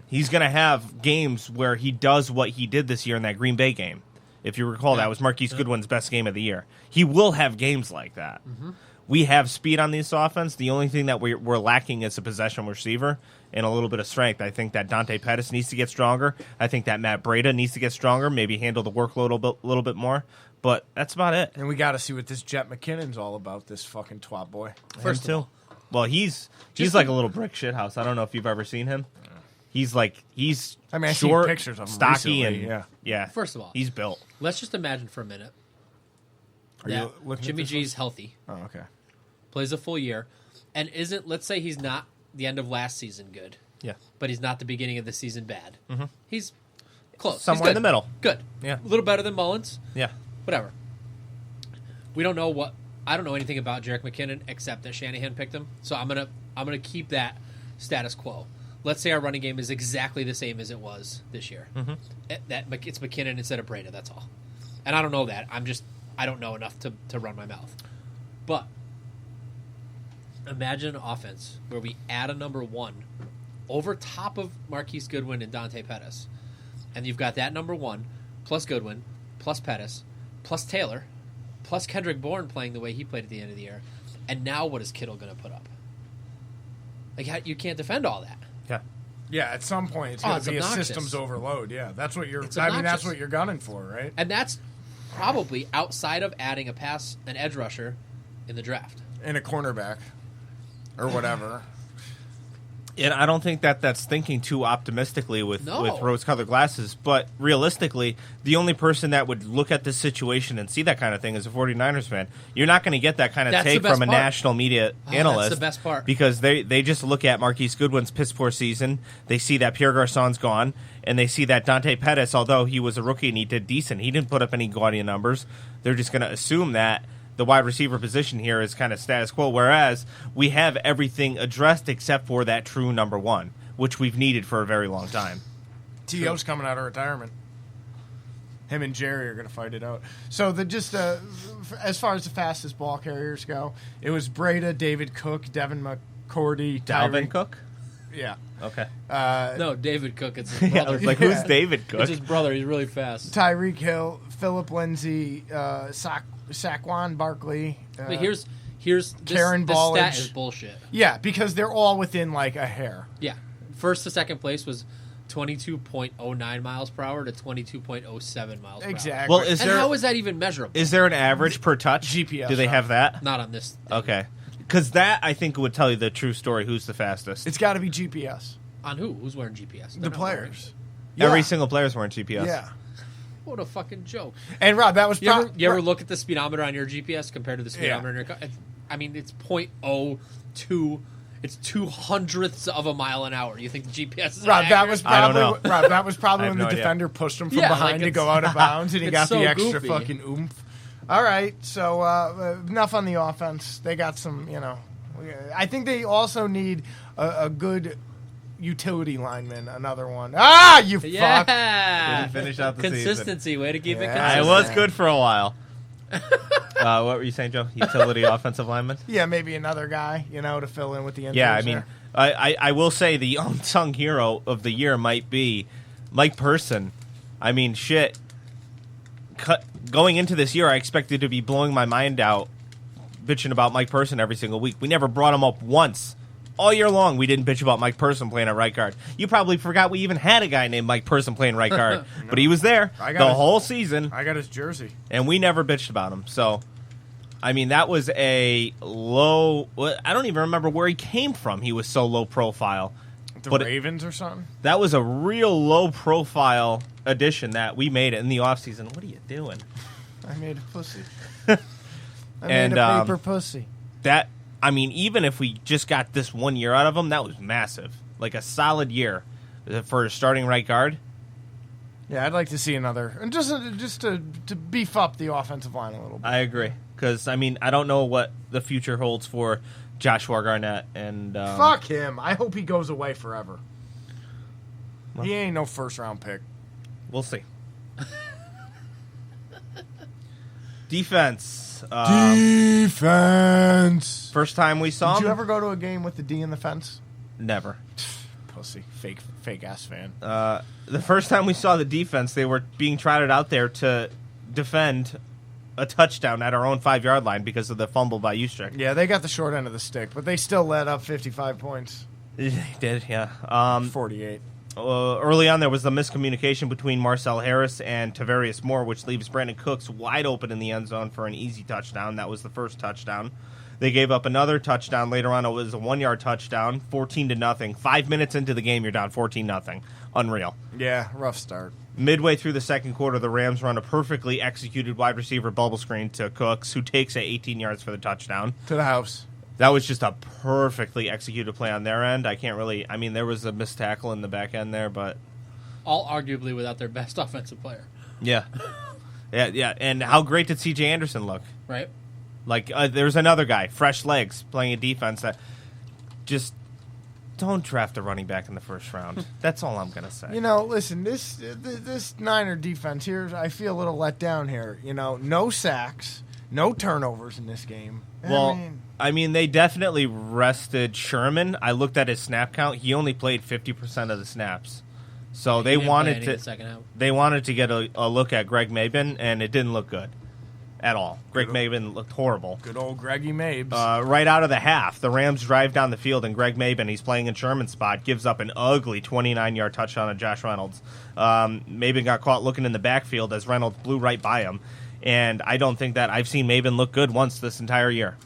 He's going to have games where he does what he did this year in that Green Bay game. If you recall, that was Marquise Goodwin's best game of the year. He will have games like that. Mm-hmm. We have speed on this offense. The only thing that we're lacking is a possession receiver and a little bit of strength. I think that Dante Pettis needs to get stronger. I think that Matt Breida needs to get stronger, maybe handle the workload a little bit more. But that's about it. And we got to see what this Jet McKinnon's all about, this fucking twat boy. First of all. Well, he's like a little brick shithouse. I don't know if you've ever seen him. He's short, seen pictures of him stocky, recently, and yeah. First of all, he's built. Let's just imagine for a minute that Jimmy G's healthy, Oh, okay. plays a full year, and isn't, let's say he's not the end of last season good, Yeah, but he's not the beginning of the season bad. Mm-hmm. He's close. Somewhere He's in good. the middle. Good. Yeah. A little better than Mullins. Yeah. Whatever. We don't know what... I don't know anything about Jerick McKinnon except that Shanahan picked him, so I'm gonna keep that status quo. Let's say our running game is exactly the same as it was this year. Mm-hmm. It's McKinnon instead of Breida, that's all. And I don't know that. I don't know enough to run my mouth. But imagine an offense where we add a number one over top of Marquise Goodwin and Dante Pettis. And you've got that number one, plus Goodwin, plus Pettis, plus Taylor, plus Kendrick Bourne playing the way he played at the end of the year. And now what is Kittle going to put up? Like, you can't defend all that. Yeah. Yeah, at some point it's going to be obnoxious. a systems overload. Yeah, that's what It's that's obnoxious. what you're gunning for, right? And that's probably outside of adding an edge rusher in the draft. And a cornerback or whatever. And I don't think that's thinking too optimistically with rose-colored glasses. But realistically, the only person that would look at this situation and see that kind of thing is a 49ers fan. You're not going to get that kind of That's take the best from a part. national media analyst. That's the best part. Because they just look at Marquise Goodwin's piss-poor season. They see that Pierre Garçon's gone. And they see that Dante Pettis, although he was a rookie and he did decent, he didn't put up any gaudy numbers. They're just going to assume that the wide receiver position here is kind of status quo, whereas we have everything addressed except for that true number one, which we've needed for a very long time. T.O.'s coming out of retirement. Him and Jerry are going to fight it out. So as far as the fastest ball carriers go, it was Breida, David Cook, Devin McCourty, Dalvin Tyreek Cook? Yeah. Okay. No, David Cook. It's his Yeah, I brother. was like, who's David Cook? It's his brother. He's really fast. Tyreek Hill, Philip Lindsay, Saquon Barkley. But here's this Karen stat Ballage. is bullshit. Yeah, because they're all within like a hair. Yeah. First to second place was 22.09 miles per hour to 22.07 miles per hour. Exactly. Well, And how is that even measurable? Is there an average per touch? GPS Do they have that? Not on this. Okay. Because that, I think, would tell you the true story. Who's the fastest? It's got to be GPS. On who? Who's wearing GPS? The They're not wearing players. it. Every Yeah. single player's wearing GPS. Yeah. What a fucking joke. And Rob, that was You ever look at the speedometer on your GPS compared to the speedometer in your car? I mean, it's 0.02. It's 200ths of a mile an hour. You think the GPS is Rob, that accurate? was I don't probably know. Rob, that was probably I when have the no idea. defender pushed him from Yeah, behind like to it's- go out of bounds, and he it's got so the extra goofy. fucking oomph. All right, so enough on the offense. They got some, I think they also need a good utility lineman, another one. Ah, you fuck. Yeah. Didn't finish out the season. Consistency. Way to keep it Yeah. I consistent. was good for a while. What were you saying, Joe? Utility offensive lineman? Yeah, maybe another guy, to fill in with the injuries. Yeah, I mean, there. I will say the unsung hero of the year might be Mike Person. I mean, shit. Going into this year, I expected to be blowing my mind out bitching about Mike Person every single week. We never brought him up once. All year long, we didn't bitch about Mike Person playing at right guard. You probably forgot we even had a guy named Mike Person playing right guard, but he was there whole season. I got his jersey. And we never bitched about him. So, I mean, that was a low... I don't even remember where he came from. He was so low profile. The Ravens or something? That was a real low profile addition that we made in the offseason. What are you doing? I made a pussy. I made a paper pussy. That... I mean, even if we just got this 1 year out of him, that was massive. Like a solid year for starting right guard. Yeah, I'd like to see another, and just to beef up the offensive line a little bit. I agree, because I mean, I don't know what the future holds for Joshua Garnett and. Fuck him! I hope he goes away forever. Well, he ain't no first round pick. We'll see. Defense. Defense. First time we saw him. Did you ever go to a game with the D in the fence? Never. Pussy. Fake ass fan. The first time we saw the defense, they were being trotted out there to defend a touchdown at our own 5-yard line because of the fumble by Juszczyk. Yeah, they got the short end of the stick, but they still let up 55 points. They did, yeah. 48. Early on, there was the miscommunication between Marcel Harris and Tavarius Moore, which leaves Brandon Cooks wide open in the end zone for an easy touchdown. That was the first touchdown. They gave up another touchdown. Later on, it was a 1-yard touchdown, 14-0. 5 minutes into the game, you're down 14-0. Unreal. Yeah, rough start. Midway through the second quarter, the Rams run a perfectly executed wide receiver bubble screen to Cooks, who takes it 18 yards for the touchdown. To the house. That was just a perfectly executed play on their end. I mean, there was a missed tackle in the back end there, but... All arguably without their best offensive player. Yeah. Yeah. And how great did C.J. Anderson look? Right. Like, there's another guy, fresh legs, playing a defense that just... Don't draft a running back in the first round. That's all I'm going to say. You know, listen, this Niner defense here, I feel a little let down here. You know, no sacks, no turnovers in this game. Well, I mean, they definitely rested Sherman. I looked at his snap count. He only played 50% of the snaps. So they wanted to get a look at Greg Mabin, and it didn't look good at all. Greg Mabin looked horrible. Good old Greggy Mabes. Right out of the half, the Rams drive down the field, and Greg Mabin, he's playing in Sherman's spot, gives up an ugly 29-yard touchdown on Josh Reynolds. Mabin got caught looking in the backfield as Reynolds blew right by him. And I don't think that I've seen Mabin look good once this entire year.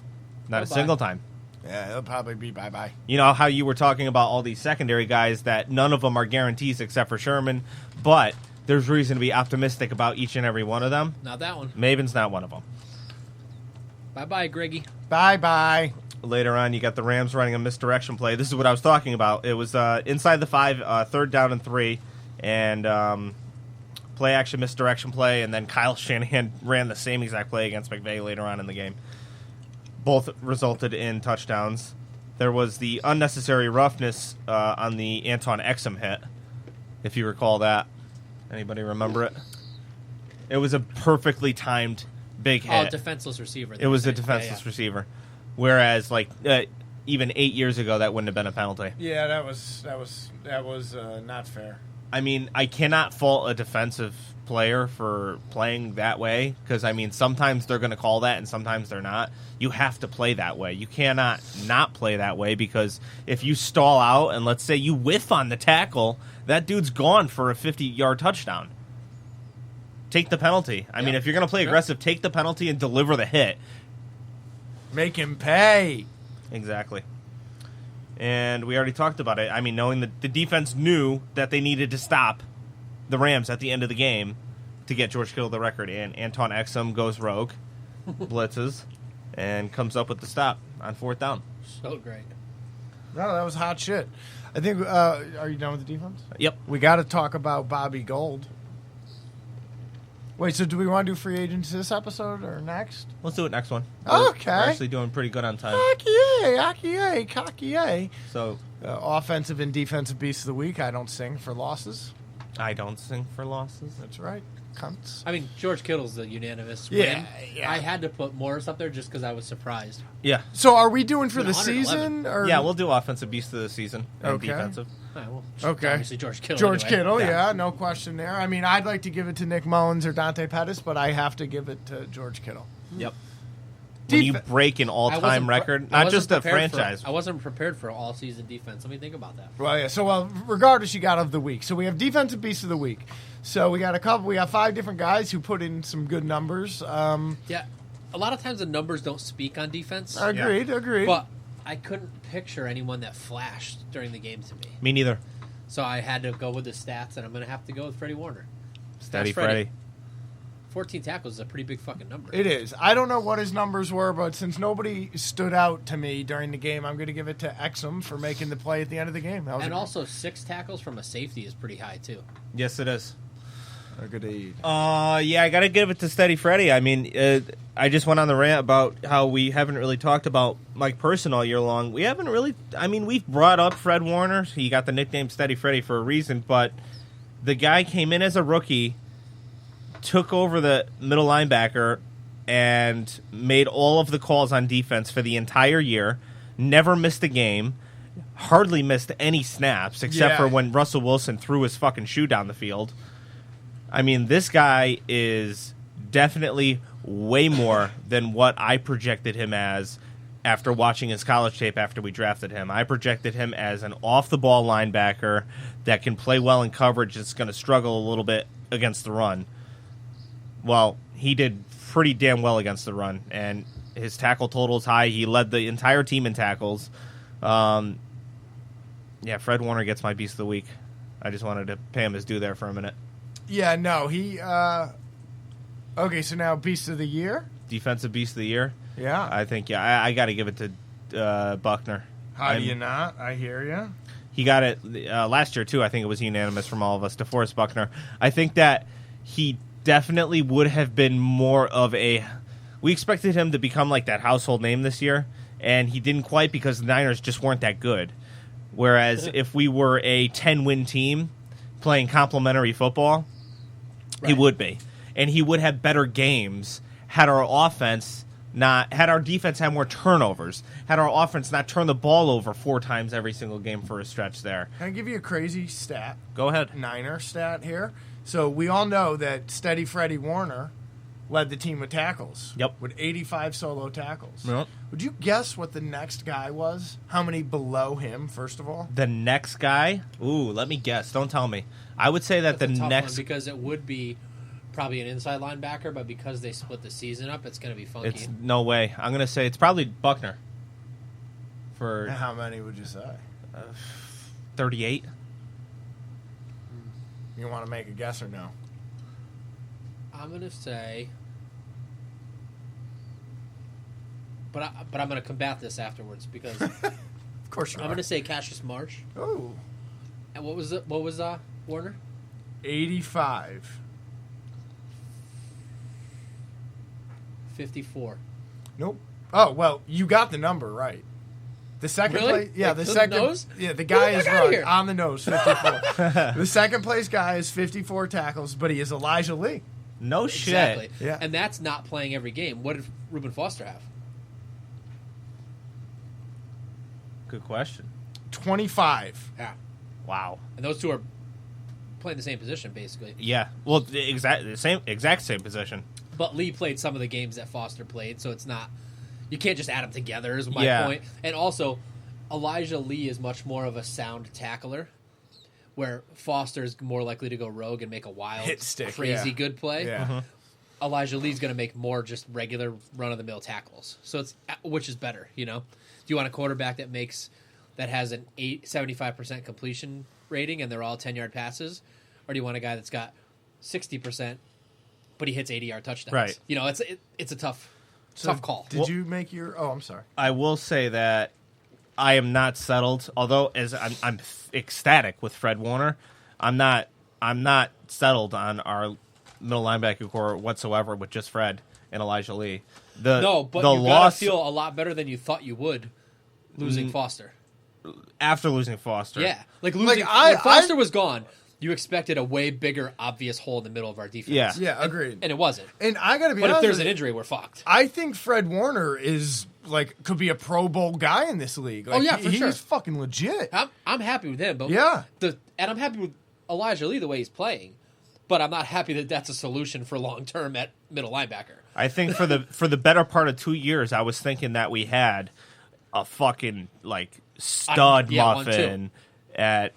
Not a single time. Yeah, it'll probably be bye-bye. You know how you were talking about all these secondary guys that none of them are guarantees except for Sherman, but there's reason to be optimistic about each and every one of them. Not that one. Mabin's not one of them. Bye-bye, Greggy. Bye-bye. Later on, you got the Rams running a misdirection play. This is what I was talking about. It was inside the 5, third down and 3, and play-action misdirection play, and then Kyle Shanahan ran the same exact play against McVay later on in the game. Both resulted in touchdowns. There was the unnecessary roughness on the Anton Exum hit, if you recall that. Anybody remember it? It was a perfectly timed big hit. Oh, defenseless receiver. It was a defenseless receiver. Whereas, like, even 8 years ago, that wouldn't have been a penalty. Yeah, that was not fair. I mean, I cannot fault a defensive player for playing that way because, I mean, sometimes they're going to call that and sometimes they're not. You have to play that way. You cannot not play that way because if you stall out and let's say you whiff on the tackle, that dude's gone for a 50-yard touchdown. Take the penalty. I mean, if you're going to play aggressive, take the penalty and deliver the hit. Make him pay. Exactly. And we already talked about it. I mean, knowing that the defense knew that they needed to stop the Rams at the end of the game to get George Kittle the record. And Anton Exum goes rogue, blitzes, and comes up with the stop on fourth down. So great. No, that was hot shit. I think, are you done with the defense? Yep. We got to talk about Bobby Gold. Wait, so do we want to do free agents this episode or next? Let's do it next one. Okay. We're actually doing pretty good on time. Cocky. So, offensive and defensive beast of the week. I don't sing for losses. I don't sing for losses. That's right. Cunts. I mean, George Kittle's the unanimous Yeah, win. yeah. I had to put Morris up there just because I was surprised. Yeah. So are we doing for Been the 111. season? Or? Yeah, we'll do offensive beast of the season and Okay. defensive. All right, well, Okay. obviously George Kittle. George anyway. Kittle, yeah, no question there. I mean, I'd like to give it to Nick Mullins or Dante Pettis, but I have to give it to George Kittle. Yep. when you break an all-time record, not just a franchise. I wasn't prepared for all-season defense. Let me think about that. Well, yeah. So, regardless, you got of the week. So we have defensive beast of the week. So we got 5 different guys who put in some good numbers. Yeah, a lot of times the numbers don't speak on defense. Agreed. But I couldn't picture anyone that flashed during the game to me. Me neither. So I had to go with the stats, and I'm going to have to go with Freddie Warner. Steady Freddie. 14 tackles is a pretty big fucking number. It is. I don't know what his numbers were, but since nobody stood out to me during the game, I'm going to give it to Exum for making the play at the end of the game. And also 6 tackles from a safety is pretty high, too. Yes, it is. Agreed. Yeah, I got to give it to Steady Freddie. I mean, I just went on the rant about how we haven't really talked about Mike Person all year long. We haven't really. I mean, we've brought up Fred Warner. He got the nickname Steady Freddie for a reason, but the guy came in as a rookie, took over the middle linebacker, and made all of the calls on defense for the entire year. Never missed a game. Hardly missed any snaps, except for when Russell Wilson threw his fucking shoe down the field. I mean, this guy is definitely way more than what I projected him as after watching his college tape after we drafted him. I projected him as an off-the-ball linebacker that can play well in coverage that's going to struggle a little bit against the run. Well, he did pretty damn well against the run, and his tackle total is high. He led the entire team in tackles. Fred Warner gets my Beast of the Week. I just wanted to pay him his due there for a minute. Yeah, no, he... Okay, so now Beast of the Year? Defensive Beast of the Year? Yeah. I think, I got to give it to Buckner. How do you not? I hear you. He got it last year, too. I think it was unanimous from all of us, DeForest Buckner. I think that he definitely would have been more of a... We expected him to become like that household name this year, and he didn't quite because the Niners just weren't that good. Whereas if we were a 10-win team playing complementary football, he would be. And he would have better games had our defense had more turnovers, had our offense not turn the ball over 4 times every single game for a stretch there. Can I give you a crazy stat? Go ahead. Niner stat here. So we all know that Steady Freddie Warner led the team with tackles. Yep. With 85 solo tackles. Yep. Would you guess what the next guy was? How many below him, first of all? The next guy? Ooh, let me guess. Don't tell me. I would say that That's the a tough next... one because it would be probably an inside linebacker, but because they split the season up, it's going to be funky. It's no way. I'm going to say it's probably Buckner. For How many would you say? 38. You want to make a guess or no? I'm going to say... But I'm going to combat this afterwards because Of course you I'm are. going to say Cassius Marsh. Oh. And what was Warner? 85. 54. Nope. Oh, well, you got the number right. The second Really? place, yeah, Like the to the second, nose? yeah, the guy Get is the fuck outta right here. on the nose, 54. The second place guy is 54 tackles, but he is Elijah Lee. No shit. Exactly. Yeah. And that's not playing every game. What did Reuben Foster have? Good question. 25. Yeah. Wow. And those two are playing the same position, basically. Yeah. Well, exact same position. But Lee played some of the games that Foster played, so it's not... You can't just add them together, is my Yeah. point. And also, Elijah Lee is much more of a sound tackler, where Foster is more likely to go rogue and make a wild, Hit stick, crazy yeah. good play. Yeah. Elijah Lee's going to make more just regular run-of-the-mill tackles. So it's which is better, you know? Do you want a quarterback that has an 75% completion rating and they're all 10-yard passes? Or do you want a guy that's got 60%, but he hits 80-yard touchdowns? Right. You know, it's a tough call. Did you make your... Oh, I'm sorry. I will say that I am not settled. Although as I'm ecstatic with Fred Warner, I'm not settled on our middle linebacker core whatsoever with just Fred and Elijah Lee. But you gotta feel a lot better than you thought you would losing Foster. After losing Foster. Yeah, like Like, when Foster was gone, you expected a way bigger, obvious hole in the middle of our defense. Yeah. Yeah, agreed. And it wasn't. And I got to be But if honest there's with an you, injury, we're fucked. I think Fred Warner is, could be a Pro Bowl guy in this league. Like, Oh, yeah, for sure. He's fucking legit. I'm happy with him, but Yeah. and I'm happy with Elijah Lee the way he's playing, but I'm not happy that that's a solution for long term at middle linebacker. I think for the better part of 2 years, I was thinking that we had a fucking like stud muffin at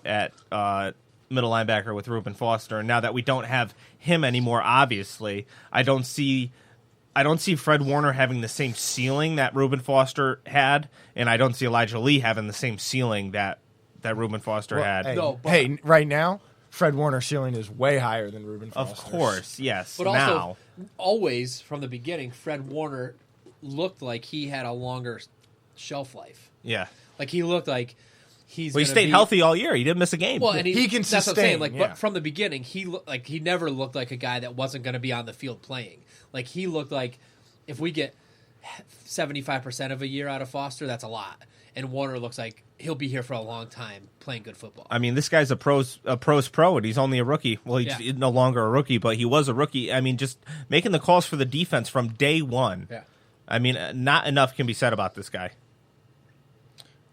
middle linebacker with Reuben Foster, and now that we don't have him anymore, obviously, I don't see Fred Warner having the same ceiling that Reuben Foster had, and I don't see Elijah Lee having the same ceiling that Reuben Foster had. Hey, right now, Fred Warner's ceiling is way higher than Reuben Foster's. Of course, yes. But also, always from the beginning, Fred Warner looked like he had a longer shelf life. Yeah. Like he looked like he stayed healthy all year. He didn't miss a game. Well, and he can sustain. That's what I'm saying. Like, but from the beginning, he never looked like a guy that wasn't going to be on the field playing. Like he looked like if we get 75% of a year out of Foster, that's a lot. And Warner looks like he'll be here for a long time playing good football. I mean, this guy's a pro's pro, and he's only a rookie. Well, he's no longer a rookie, but he was a rookie. I mean, just making the calls for the defense from day one. Yeah. I mean, not enough can be said about this guy.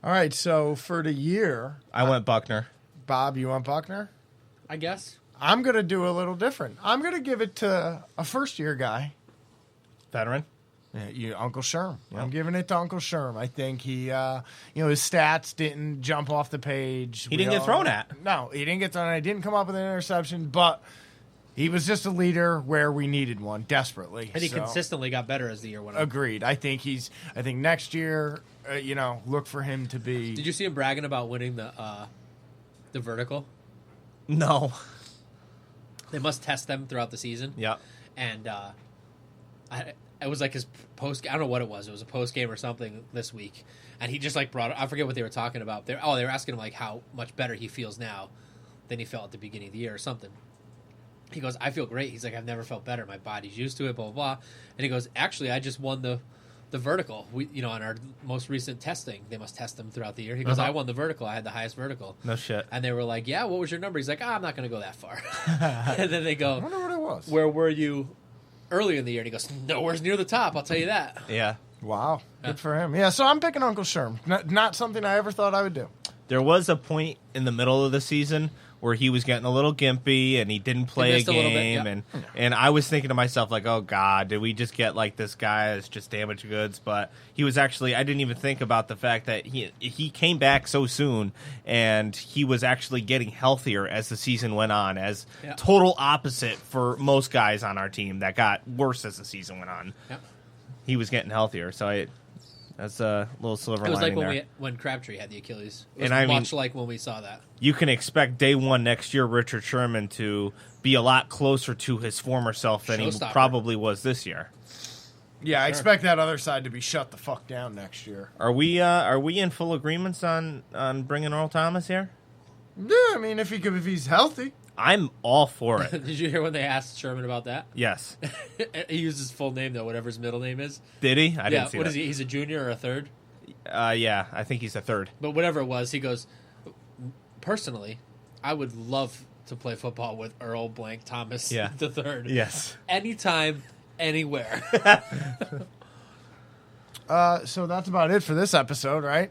All right, so for the year, I went Buckner. Bob, you want Buckner? I guess. I'm going to do a little different. I'm going to give it to a first-year guy. Veteran? Yeah, Uncle Sherm. Yep. I'm giving it to Uncle Sherm. I think he, his stats didn't jump off the page. He didn't get thrown at. No, he didn't get thrown at. He didn't come up with an interception, but he was just a leader where we needed one desperately. And he consistently got better as the year went on. Agreed. I think next year, look for him to be. Did you see him bragging about winning the vertical? No. They must test them throughout the season. Yeah. And it was like his post. I don't know what it was. It was a post game or something this week, and he just like brought. I forget what they were talking about. They were asking him like how much better he feels now than he felt at the beginning of the year or something. He goes, "I feel great." He's like, "I've never felt better. My body's used to it." Blah blah blah. And he goes, "Actually, I just won the vertical. We on our most recent testing, they must test them throughout the year." He goes, "I won the vertical. I had the highest vertical." No shit. And they were like, "Yeah, what was your number?" He's like, "I'm not going to go that far." And then they go, I wonder what it was. "Where were you early in the year?" And he goes, "Nowhere's near the top. I'll tell you that." Yeah. Wow. Good for him. Yeah, so I'm picking Uncle Sherm. Not something I ever thought I would do. There was a point in the middle of the season where he was getting a little gimpy and he didn't play a game, and I was thinking to myself like, oh god, did we just get like this guy that's just damaged goods? But he was actually, I didn't even think about the fact that he came back so soon and he was actually getting healthier as the season went on, as total opposite for most guys on our team that got worse as the season went on. He was getting healthier, so that's a little silver lining. It was like there. when Crabtree had the Achilles. It was And much like when we saw that. You can expect day one next year Richard Sherman to be a lot closer to his former self than he probably was this year. Yeah, I expect that other side to be shut the fuck down next year. Are we in full agreements on bringing Earl Thomas here? Yeah, I mean if he's healthy. I'm all for it. Did you hear when they asked Sherman about that? Yes. He used his full name though, whatever his middle name is. Did he? I didn't see what that. is he? He's a junior or a third? Yeah, I think he's a third. But whatever it was, he goes, personally, I would love to play football with Earl Blank Thomas the third. Yes. Anytime, anywhere. So that's about it for this episode, right?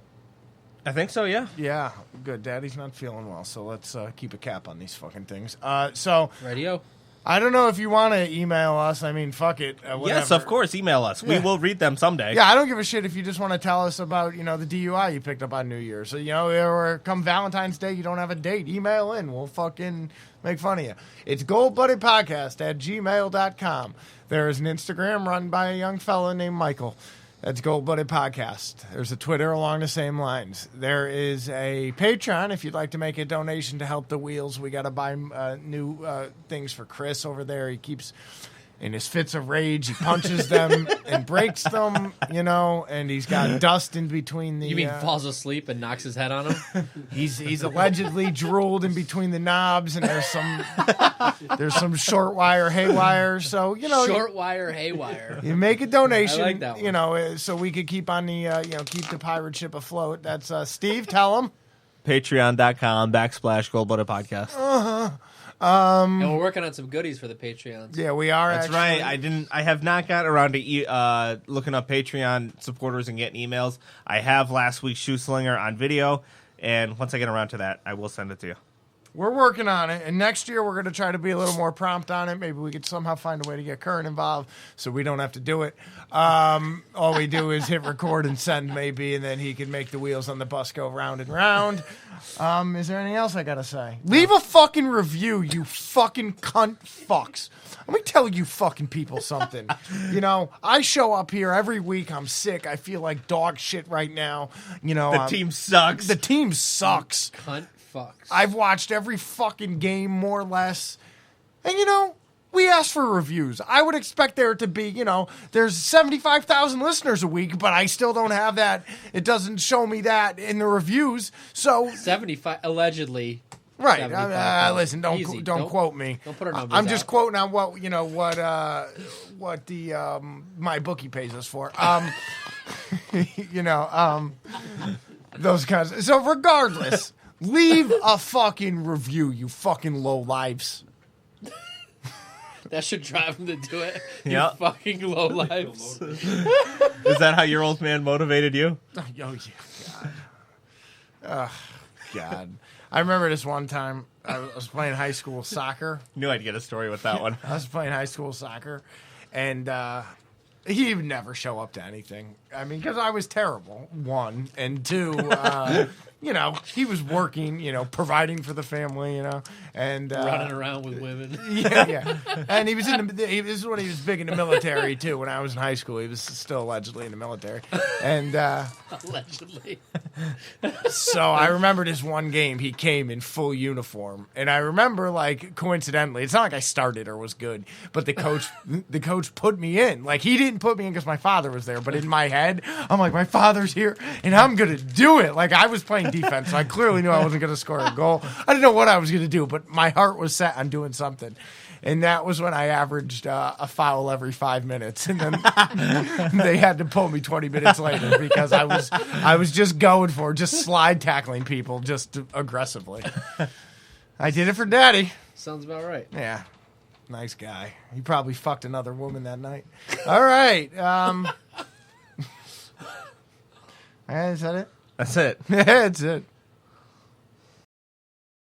I think so, yeah. Yeah, good. Daddy's not feeling well, so let's keep a cap on these fucking things. So Radio. I don't know if you want to email us. I mean, fuck it. Whatever. Yes, of course. Email us. We will read them someday. Yeah, I don't give a shit if you just want to tell us about, the DUI you picked up on New Year's. So, or come Valentine's Day, you don't have a date. Email in. We'll fucking make fun of you. It's goldbuddypodcast@gmail.com. There is an Instagram run by a young fella named Michael. That's Gold Buddy Podcast. There's a Twitter along the same lines. There is a Patreon if you'd like to make a donation to help the wheels. We got to buy new things for Chris over there. He keeps, in his fits of rage, he punches them and breaks them, and he's got dust in between the... You mean falls asleep and knocks his head on him? He's allegedly drooled in between the knobs, and there's some short wire haywire. So short wire haywire. You make a donation, I like that one. So we could keep on the keep the pirate ship afloat. That's Steve. Tell him Patreon.com/Gold Buddy Podcast. And we're working on some goodies for the Patreons. Yeah, we are. That's right. I have not gotten around to looking up Patreon supporters and getting emails. I have last week's Shoe Slinger on video, and once I get around to that, I will send it to you. We're working on it, and next year we're going to try to be a little more prompt on it. Maybe we could somehow find a way to get Curran involved so we don't have to do it. All we do is hit record and send, maybe, and then he can make the wheels on the bus go round and round. Is there anything else I got to say? Leave a fucking review, you fucking cunt fucks. Let me tell you fucking people something. You know, I show up here every week. I'm sick. I feel like dog shit right now. You know, The team sucks. The team sucks. Cunt fucks. I've watched every fucking game, more or less. And, you know, we ask for reviews. I would expect there to be, you know, there's 75,000 listeners a week, but I still don't have that. It doesn't show me that in the reviews. So 75, allegedly. right. 75,000. Listen, Easy. don't quote me. Don't put our numbers I'm just out. quoting on what, you know, what the my bookie pays us for. You know, those kinds. So regardless, leave a fucking review, you fucking low lives. That should drive him to do it. You Yeah. fucking low lives. Is that how your old man motivated you? Oh, yeah, God. Oh, God. I remember this one time I was playing high school soccer. Knew I'd get a story with that one. I was playing high school soccer, and he would never show up to anything. I mean, because I was terrible, one. And two, you know, he was working, you know, providing for the family, you know. And Running around with women. yeah. And he was this is when he was big in the military, too. When I was in high school, he was still allegedly in the military. And Allegedly. so I remember this one game, he came in full uniform. And I remember, like, coincidentally, it's not like I started or was good, but the coach put me in. Like, he didn't put me in because my father was there, but in my head, I'm like, my father's here, and I'm going to do it. Like, I was playing defense, so I clearly knew I wasn't going to score a goal. I didn't know what I was going to do, but my heart was set on doing something. And that was when I averaged a foul every 5 minutes, and then they had to pull me 20 minutes later because I was just going for just slide tackling people just aggressively. I did it for Daddy. Sounds about right. Yeah, nice guy. He probably fucked another woman that night. All right, is that it? That's it. That's it.